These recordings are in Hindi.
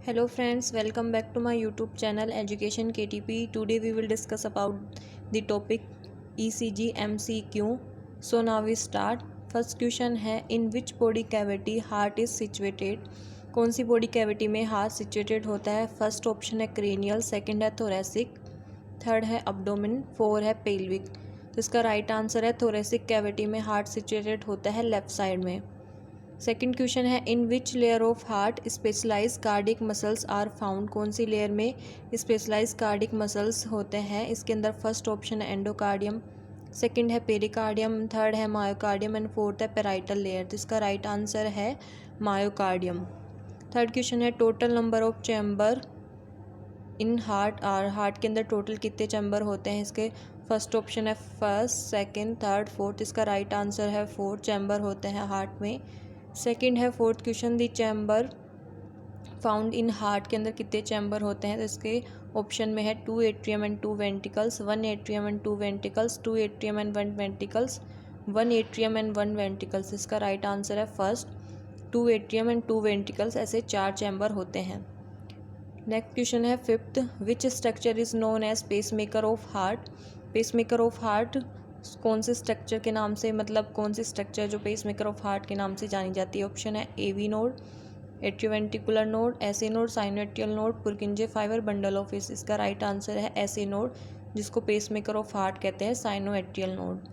Hello friends, welcome back to my YouTube channel Education KTP. Today we will discuss about the topic ECG MCQ. So now we start. First question है in which body cavity heart is situated? कौन सी बॉडी कैविटी में हार्ट सिचुएटेड होता है? फर्स्ट ऑप्शन है क्रेनियल, सेकंड है थोरेसिक, थर्ड है अब्डोमेन, फोर है पेल्विक। तो इसका राइट आंसर है थोरेसिक कैविटी में हार्ट सिचुएटेड होता है लेफ्ट साइड में। सेकंड क्वेश्चन है in which layer of heart specialise cardiac muscles are found? कौन सी लेयर में स्पेशलाइज कार्डिक मसल्स होते हैं? इसके अंदर फर्स्ट ऑप्शन है एंडोकार्डियम, सेकंड है पेरिकार्डियम, थर्ड है मायोकार्डियम एंड फोर्थ है पेराइटल लेयर। तो इसका राइट आंसर है मायोकार्डियम। थर्ड क्वेश्चन है total number of chamber in heart are? Heart के अंदर टोटल कितने चैम्बर होते हैं? इसके फर्स्ट ऑप्शन है फर्स्ट, सेकंड, थर्ड, फोर्थ। इसका राइट आंसर है फोर्थ चैम्बर होते हैं हार्ट में। सेकंड है fourth question the chamber found in heart के अंदर कितने चैम्बर होते हैं? तो इसके ऑप्शन में है 2 atrium and 2 ventricles, 1 atrium and 2 ventricles, 2 atrium and 1 ventricles, 1 atrium and 1 ventricles. इसका राइट आंसर है फर्स्ट, 2 एट्रियम एंड 2 वेंटिकल्स। ऐसे 4 चैम्बर होते हैं। नेक्स्ट क्वेश्चन है fifth, which structure is known as pacemaker of heart? Pacemaker of heart कौन से स्ट्रक्चर के नाम से, मतलब कौन सी स्ट्रक्चर जो पेस मेकर ऑफ हार्ट के नाम से जानी जाती है? ऑप्शन है AV node, atrioventricular node, SA node, sinoatrial node, Purkinje fibre, bundle of His. इसका राइट आंसर है एसे नोड, जिसको पेस मेकर ऑफ हार्ट कहते हैं, साइनोएट्रियल नोड।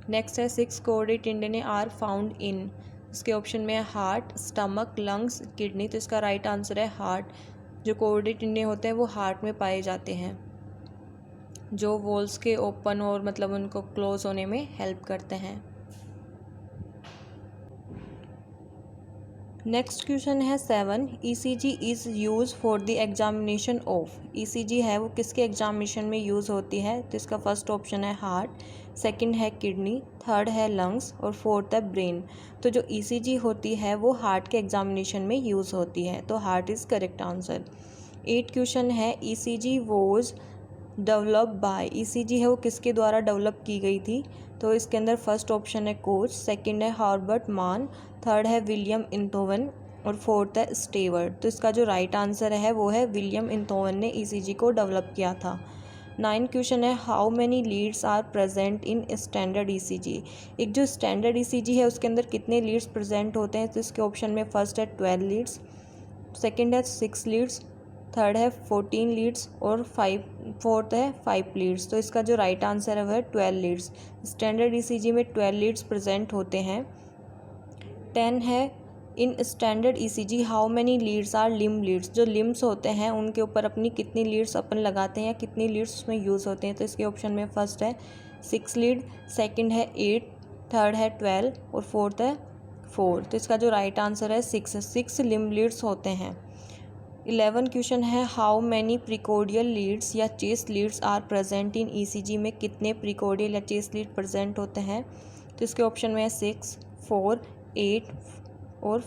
नेक्स्ट है सिक्स कोऑर्डिनेट इंडेने आर फाउंड इन? इसके ऑप्शन में है हार्ट, स्टमक, लंग्स, किडनी। तो इसका राइट आंसर है हार्ट। जो कोऑर्डिनेट इंडे होते हैं वो हार्ट में पाए जाते हैं, जो वॉल्स के ओपन और मतलब उनको क्लोज होने में हेल्प करते हैं। नेक्स्ट क्वेश्चन है 7, ECG is use for the examination of? ECG है वो किसके एग्जामिनेशन में यूज़ होती है? तो इसका फर्स्ट ऑप्शन है हार्ट, सेकंड है किडनी, थर्ड है लंग्स और फोर्थ है ब्रेन। तो जो ईसीजी होती है वो हार्ट के एग्जामिनेशन में यूज़ होती है, तो heart is correct answer. 8 question है ECG was develop by? ECG है वो किसके द्वारा डेवलप की गई थी? तो इसके अंदर फर्स्ट ऑप्शन है कोच, सेकंड है हॉर्बर्ट मान, थर्ड है विलियम इंथोवन और फोर्थ है स्टेवर्ट। तो इसका जो राइट आंसर है वो है विलियम इंथोवन ने ईसीजी को डेवलप किया था। 9 क्वेश्चन है how many leads are present in standard ECG? एक जो स्टैंडर्ड ईसीजी है उसके अंदर कितने लीड्स प्रेजेंट होते हैं? तो इसके ऑप्शन में फर्स्ट है 12 लीड्स, सेकंड है 6 लीड्स, थर्ड है 14 लीड्स और फोर्थ है 5 लीड्स। तो इसका जो राइट आंसर है वह है 12 लीड्स। स्टैंडर्ड ईसीजी में 12 लीड्स प्रेजेंट होते हैं। 10 है in standard ECG how many leads are limb leads? जो लिम्स होते हैं उनके ऊपर अपनी कितनी लीड्स अपन लगाते हैं या कितनी लीड्स उसमें यूज़ होते हैं? तो इसके ऑप्शन में फर्स्ट है 6 लीड, सेकंड है 8, थर्ड है 12 और फोर्थ है 4। तो इसका जो राइट आंसर है 6 लिम्ब लीड्स होते हैं। 11 क्वेश्चन है हाउ मैनी प्रिकोडियल लीड्स या chest leads are present in ECG? में कितने प्रिकोडियल या चेस्ट लीड प्रेजेंट होते हैं? तो इसके ऑप्शन में है 6, 4, 8 और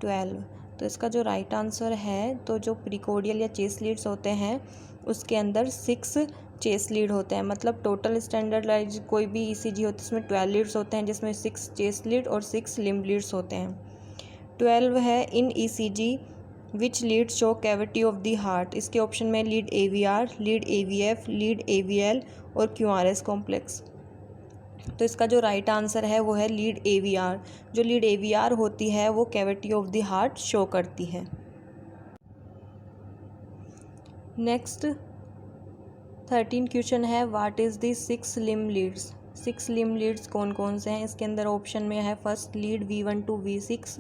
12। तो इसका जो राइट आंसर है, तो जो प्रिकोडियल या चेस्ट लीड्स होते हैं उसके अंदर 6 चेस्ट लीड होते हैं। मतलब टोटल स्टैंडर्डाइज कोई भी ईसीजी होता है उसमें 12 लीड्स होते हैं, जिसमें 6 चेस्ट लीड और 6 लिम्ब लीड्स होते हैं। 12 है in ECG which lead show cavity of the heart? इसके ऑप्शन में lead aVR, lead aVF, lead aVL और क्यूआरएस कॉम्प्लेक्स। तो इसका जो राइट आंसर है वो है लीड एवीआर। जो लीड एवीआर होती है वो cavity of the heart show करती है। नेक्स्ट 13 क्वेश्चन है what is the 6 limb leads? 6 limb leads कौन कौन से हैं? इसके अंदर ऑप्शन में है first lead V1 to V6,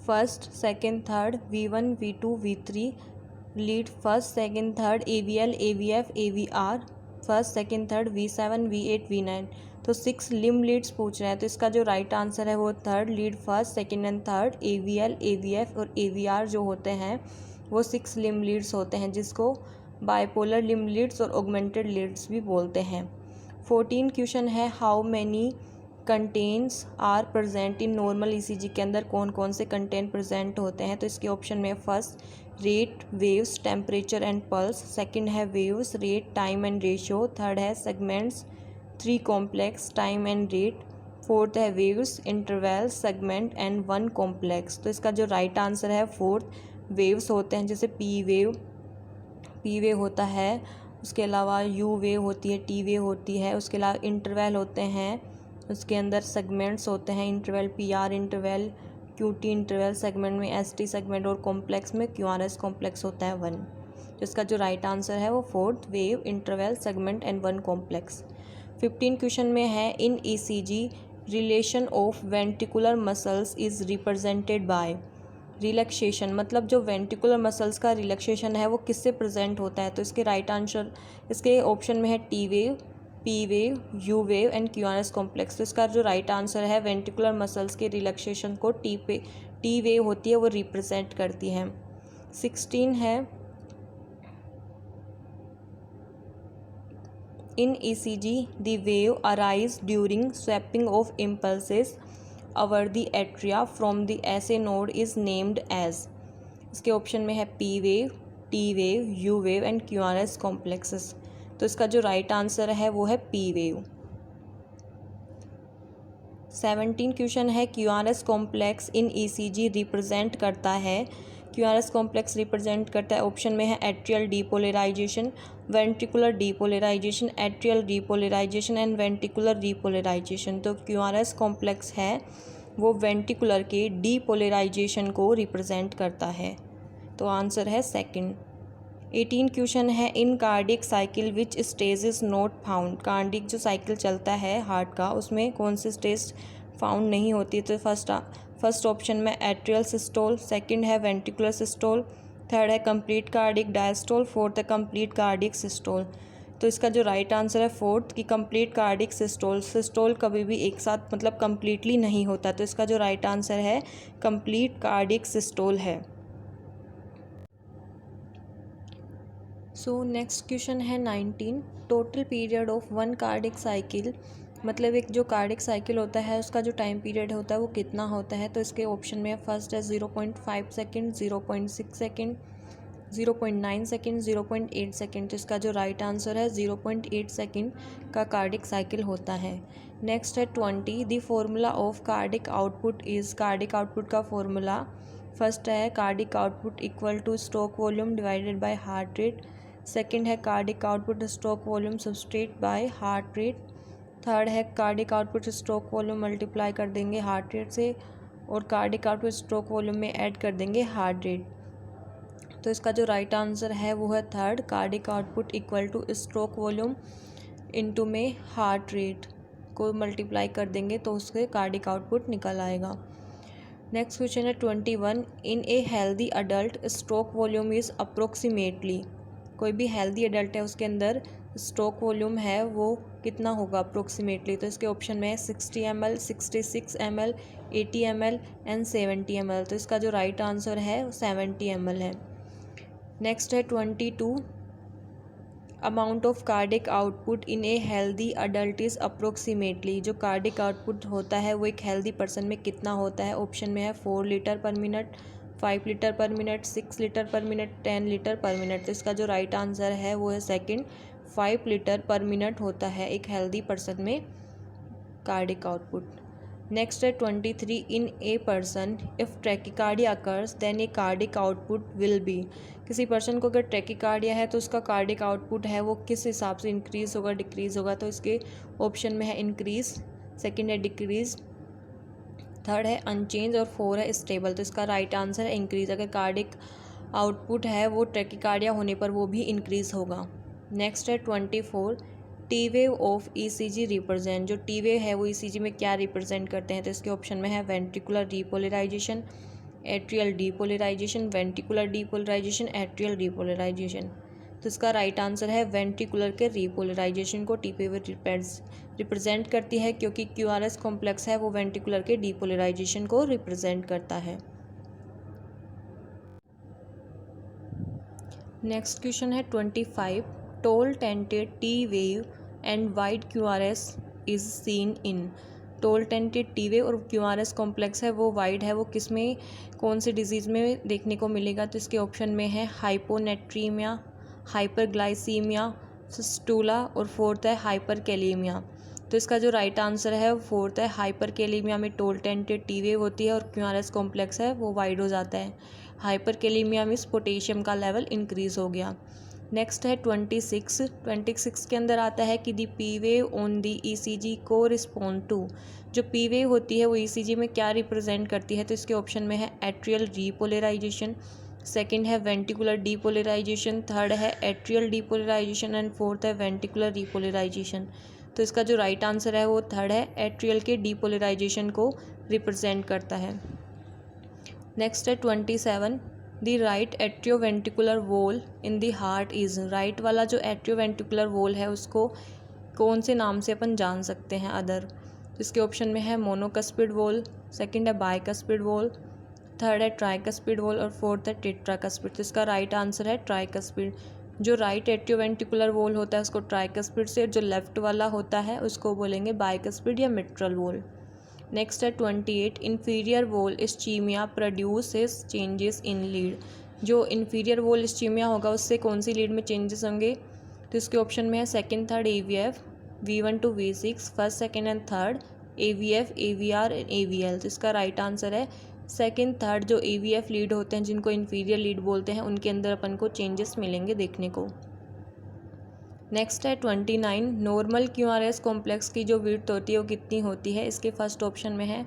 first, second, third, V1, V2, V3, lead first, second, third, AVL, AVF, AVR, first, second, third, V7, V8, V9। तो 6 लिम्ब लीड्स पूछ रहे हैं, तो इसका जो राइट आंसर है वो third lead first, second and third, AVL, AVF और AVR जो होते हैं वो 6 लिम्ब लीड्स होते हैं, जिसको बाइपोलर लिम्ब लीड्स और ऑगमेंटेड लीड्स भी बोलते हैं। 14 क्वेश्चन है how many contents are present in normal ECG? के अंदर कौन कौन से कंटेंट प्रेजेंट होते हैं? तो इसके ऑप्शन में first rate, waves, temperature and pulse, second है waves, rate, time and ratio, third है segments, 3 complex, time and rate, fourth है waves, interval, segment and one complex. तो इसका जो राइट आंसर है फोर्थ, वेव्स होते हैं, जैसे पी वेव होता है, उसके अलावा यू वेव होती है, टी वेव होती है, उसके अलावा इंटरवल होते हैं, उसके अंदर सेगमेंट्स होते हैं, interval P R interval, Q T interval, segment में एस टी सेगमेंट और कॉम्प्लेक्स में क्यू आर एस कॉम्प्लेक्स होता है 1। तो इसका जो राइट आंसर है वो fourth, wave, interval, segment and one complex. 15 question में है in ECG relation of ventricular muscles is represented by. Relaxation मतलब जो वेंट्रिकुलर मसल्स का रिलैक्सेशन है वो किससे प्रेजेंट होता है। तो इसके राइट आंसर इसके ऑप्शन में है T wave, P wave, U wave and Q R S complex. तो इसका जो राइट आंसर है वेंट्रिकुलर मसल्स के रिलैक्सेशन को टी वेव होती है वो रिप्रेजेंट करती है। 16 है in ECG the wave arise during swapping of impulses over the atria from the SA node is named as. इसके ऑप्शन में है P wave, T wave, U wave and Q R S complexes. तो इसका जो राइट आंसर है वो है पी वेव। 17 क्वेश्चन है Q R S complex in ECG represent करता है। Q R S complex represent करता है, ऑप्शन में है atrial depolarisation, ventricular depolarisation, atrial depolarisation and ventricular depolarisation. तो क्यू आर एस कॉम्प्लेक्स है वो वेंट्रिकुलर के डीपोलराइजेशन को रिप्रेजेंट करता है। तो आंसर है सेकंड। 18 क्वेश्चन है इन cardiac cycle which stage is not found. Cardiac जो साइकिल चलता है हार्ट का उसमें कौन सी स्टेज फाउंड नहीं होती। तो फर्स्ट ऑप्शन में एट्रियल सिस्टोल, सेकंड है वेंट्रिकुलर सिस्टोल, थर्ड है कंप्लीट कार्डिक डायस्टोल, फोर्थ है कंप्लीट कार्डिक सिस्टोल। तो इसका जो राइट आंसर है फोर्थ की कंप्लीट कार्डिक सिस्टोल। सिस्टोल कभी भी एक साथ मतलब कंप्लीटली नहीं होता। तो इसका जो राइट आंसर है कंप्लीट कार्डिक सिस्टोल है। सो नेक्स्ट क्वेश्चन है 19 total period of one cardiac cycle. मतलब एक जो कार्डिक साइकिल होता है उसका जो टाइम पीरियड होता है वो कितना होता है। तो इसके ऑप्शन में फर्स्ट है 0.5 सेकेंड, 0.6 सेकेंड, 0.9 सेकेंड, 0.8 सेकेंड। तो इसका जो राइट आंसर है 0.8 सेकेंड का कार्डिक साइकिल होता है। नेक्स्ट है 20 the formula of cardiac output is. Cardiac output का फॉर्मूला फर्स्ट है cardiac output equal to stroke volume divided by heart rate, second है cardiac output stroke volume substrate by heart rate, third है cardiac output stroke volume multiply कर देंगे हार्ट रेट से और कार्डिक आउटपुट स्ट्रोक वॉल्यूम में ऐड कर देंगे हार्ट रेट। तो इसका जो राइट आंसर है वो है third, cardiac output equal to stroke volume into में हार्ट रेट को मल्टीप्लाई कर देंगे तो उसके कार्डिक आउटपुट निकल आएगा। नेक्स्ट क्वेश्चन है 21 in a healthy adult stroke volume is approximately. कोई भी हेल्दी अडल्ट है उसके अंदर स्ट्रोक वॉल्यूम है वो कितना होगा अप्रोक्सीमेटली। तो इसके ऑप्शन में है 60 ml, 66 ml, 80 ml and 70 ml। तो इसका जो राइट आंसर है 70 ml है। नेक्स्ट है 22 amount of cardiac output in a healthy adult is approximately. जो कार्डिक आउटपुट होता है वो एक हेल्दी पर्सन में कितना होता है। ऑप्शन में है 4 लीटर पर मिनट, 5 लीटर पर मिनट, 6 लीटर पर मिनट, 10 लीटर पर मिनट। तो इसका जो राइट आंसर है वो है सेकंड, 5 लीटर पर मिनट होता है एक हेल्दी पर्सन में कार्डिक आउटपुट। नेक्स्ट है 23 in a person if tachycardia occurs then a cardiac output will be. किसी पर्सन को अगर ट्रैकिकार्डिया है तो उसका कार्डिक आउटपुट है वो किस हिसाब से इंक्रीज़ होगा डिक्रीज़ होगा। तो इसके ऑप्शन में है इंक्रीज़, सेकंड है डिक्रीज़, थर्ड है अनचेंज और 4 है स्टेबल। तो इसका राइट आंसर है इंक्रीज़। अगर कार्डिक आउटपुट है वो ट्रैकिकार्डिया होने पर वो भी इंक्रीज़ होगा। नेक्स्ट है 24 T wave of ECG represent. जो टी वेव है वो ईसीजी में क्या रिप्रेजेंट करते हैं। तो इसके ऑप्शन में है ventricular depolarisation, atrial depolarisation, ventricular depolarisation, atrial depolarisation. तो इसका राइट आंसर है वेंट्रिकुलर के रीपोलराइजेशन को टी वेव रिप्रेजेंट करती है क्योंकि क्यू आर एस कॉम्प्लेक्स है वो वेंट्रिकुलर के डीपोलराइजेशन को रिप्रेजेंट करता है। नेक्स्ट क्वेश्चन है 25 tall tented T wave and wide Q R S is seen in. Tall tented T wave और क्यू आर एस कॉम्प्लेक्स है वो वाइड है वो किस में कौन सी डिजीज़ में देखने को मिलेगा। तो इसके ऑप्शन में है हाइपोनेट्रीमिया, हाइपरग्लाइसीमिया, फिस्टूला और फोर्थ है हाइपरकैलीमिया। तो इसका जो राइट आंसर है वो फोर्थ है। हाइपरकेलेमिया में टोल टेंटेड टी वेव होती है और क्यूआरएस कॉम्प्लेक्स है वो वाइड हो जाता है। हाइपरकेलेमिया में पोटेशियम का लेवल इंक्रीज हो गया। नेक्स्ट है 26 के अंदर आता है कि the P wave on the ECG को रिस्पॉन्ड टू। जो पी वेव होती है वो ईसीजी में क्या रिप्रेजेंट करती है, तो इसके ऑप्शन में है एट्रियल रीपोलराइजेशन, सेकंड है वेंटिकुलर डीपोलराइजेशन, थर्ड है एट्रियल डीपोलराइजेशन एंड फोर्थ है वेंटिकुलर रीपोलराइजेशन। तो इसका जो राइट आंसर है वो थर्ड है, एट्रियल के डीपोलराइजेशन को रिप्रेजेंट करता है। नेक्स्ट है 27, the right atrioventricular wall in the heart is. Right वाला जो एट्रियोवेंटिकुलर वॉल है उसको कौन से नाम से अपन जान सकते हैं अदर। इसके ऑप्शन में है मोनोकस्पिड वॉल, सेकंड है बाइकस्पिड वॉल, थर्ड है ट्राइकस्पिड वॉल और फोर्थ है टेट्राकस्पिड। तो इसका राइट आंसर है ट्राइकस्पिड। जो राइट एट्रियोवेंटिकुलर वॉल होता है उसको ट्राइकस्पिड से, जो लेफ्ट वाला होता है उसको बोलेंगे बाइकस्पिड या मिट्रल वॉल। नेक्स्ट है 28, inferior wall ischaemia produces changes in lead. जो इन्फीरियर वॉल इस्चीमिया होगा उससे कौन सी लीड में चेंजेस होंगे, तो इसके ऑप्शन में है second third AVF, V1 to V6, first second and third AVF, AVR and AVL। तो इसका राइट आंसर है सेकंड थर्ड। जो AVF लीड होते हैं जिनको इन्फीरियर लीड बोलते हैं उनके अंदर अपन को चेंजेस मिलेंगे देखने को। नेक्स्ट है 29, नॉर्मल क्यूआरएस कॉम्प्लेक्स की जो विड्थ होती है वो कितनी होती है। इसके फर्स्ट ऑप्शन में है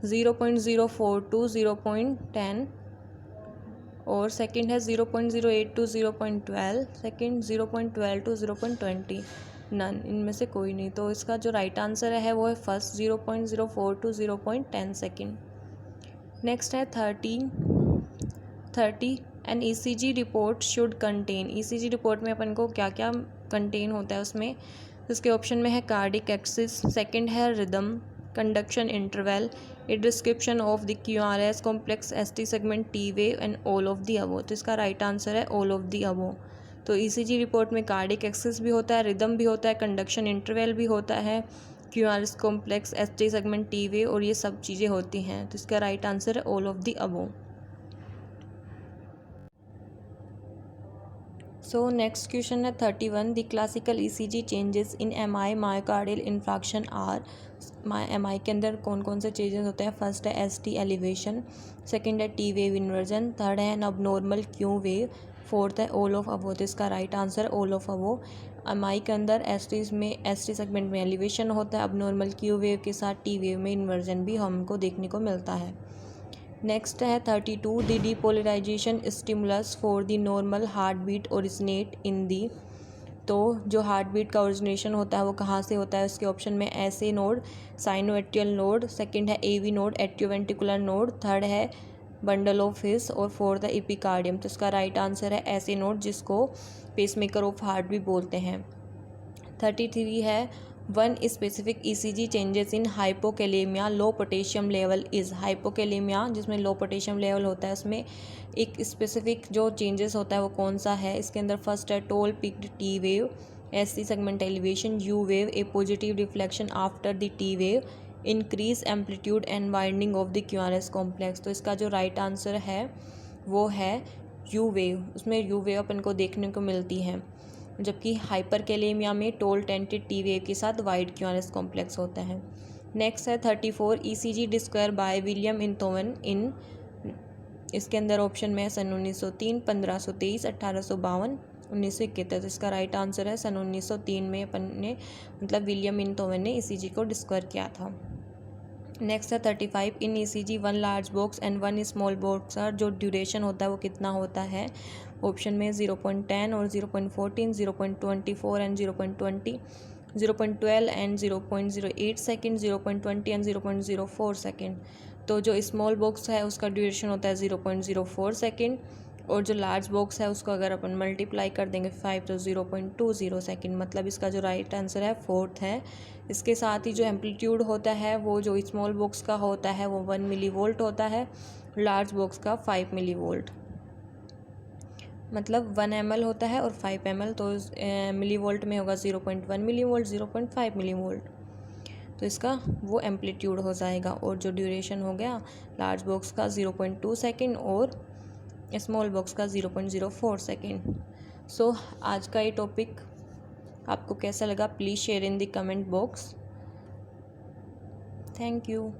0.04 to 0.10 और सेकंड है 0.08 to 0.12, सेकंड 0.12 to 0.20, नन, इनमें से कोई नहीं। तो इसका जो राइट आंसर है वो है फर्स्ट 0.04 to 0.10 सेकंड। नेक्स्ट है 30, an ECG report should contain. ECG report में अपन को क्या क्या कंटेन होता है उसमें, इसके ऑप्शन में है कार्डिक एक्सिस, सेकंड है rhythm, conduction interval, a description of the QRS complex ST segment T wave and all of the अबो। तो इसका राइट आंसर है ऑल ऑफ द अबो। तो ECG रिपोर्ट में कार्डिक एक्सिस भी होता है, रिदम भी होता है, कंडक्शन इंटरवल भी होता है, QRS complex ST segment T wave और ये सब चीज़ें होती हैं। तो इसका राइट आंसर है all of the above. So next question है 31, the classical ECG changes in MI myocardial infarction are. MI के अंदर कौन कौन से चेंजेस होते हैं, फर्स्ट है ST एलिवेशन, सेकंड है T वेव इन्वर्जन, थर्ड है an abnormal Q wave, fourth है ऑल ऑफ अबो। तो इसका right answer all of above. MI के अंदर ST सेगमेंट में एलिवेशन होता है, अबनॉर्मल Q वेव के साथ T वेव में इन्वर्जन भी हमको देखने को मिलता है। नेक्स्ट है 32, the depolarization stimulus for the normal heartbeat originate in the. तो जो हार्ट बीट का ओरिजिनेशन होता है वो कहाँ से होता है, उसके ऑप्शन में SA node, sinoatrial node, second है AV नोड, एट्रियोवेंटिकुलर नोड, थर्ड है बंडल ऑफ हिस और फोर्थ है एपिकार्डियम। तो इसका राइट आंसर है SA नोड, जिसको पेसमेकर ऑफ हार्ट भी बोलते हैं। 33 है, one specific ECG changes in hypokalaemia low potassium level is. Hypokalaemia जिसमें लो पोटेशियम लेवल होता है उसमें एक स्पेसिफिक जो चेंजेस होता है वो कौन सा है। इसके अंदर फर्स्ट है toll picked T wave, ST segment elevation, U wave, A positive reflection after the T wave, increase amplitude and winding of the QRS complex. तो इसका जो राइट आंसर है वो है U वेव। उसमें U वेव अपन को देखने को मिलती है, जबकि हाइपरकेलेमिया में टोल टेंटेड T वेव के साथ वाइड क्यूआरएस कॉम्प्लेक्स होता है। नेक्स्ट है 34, ECG डिस्क्राइब बाय विलियम इंथोवन इन। इसके अंदर ऑप्शन में है सन 1903, 1523, 1852, 1971। इसका राइट आंसर है सन 1903 में अपन ने मतलब विलियम इंथोवन ने ECG को डिस्क्राइब किया था। नेक्स्ट है 35, in ECG one large box and one small box are. जो ड्यूरेशन होता है वो कितना होता है, ऑप्शन में 0.10 और 0.14, 0.24 and 0.20, 0.12 and 0.08 second, 0.20 and 0.04 second. तो जो स्मॉल बॉक्स है उसका ड्यूरेशन होता है 0.04 सेकेंड और जो लार्ज बॉक्स है उसको अगर अपन मल्टीप्लाई कर देंगे 5 तो 0.20 सेकेंड। मतलब इसका जो राइट आंसर है फोर्थ है। इसके साथ ही जो एम्पलीट्यूड होता है वो जो स्मॉल बॉक्स का होता है वो 1 मिली वोल्ट होता है, लार्ज बॉक्स का 5 मिली वोल्ट, मतलब 1 ml होता है और 5 ml। तो मिली वोल्ट में होगा 0.1 मिली वोल्ट, 0.5 मिली वोल्ट। तो इसका वो एम्पलीट्यूड हो जाएगा। और जो ड्यूरेशन हो गया लार्ज बॉक्स का 0.2 सेकेंड और स्मॉल बॉक्स का 0.04 सेकेंड। सो आज का ये टॉपिक आपको कैसा लगा please share in the comment box. Thank you.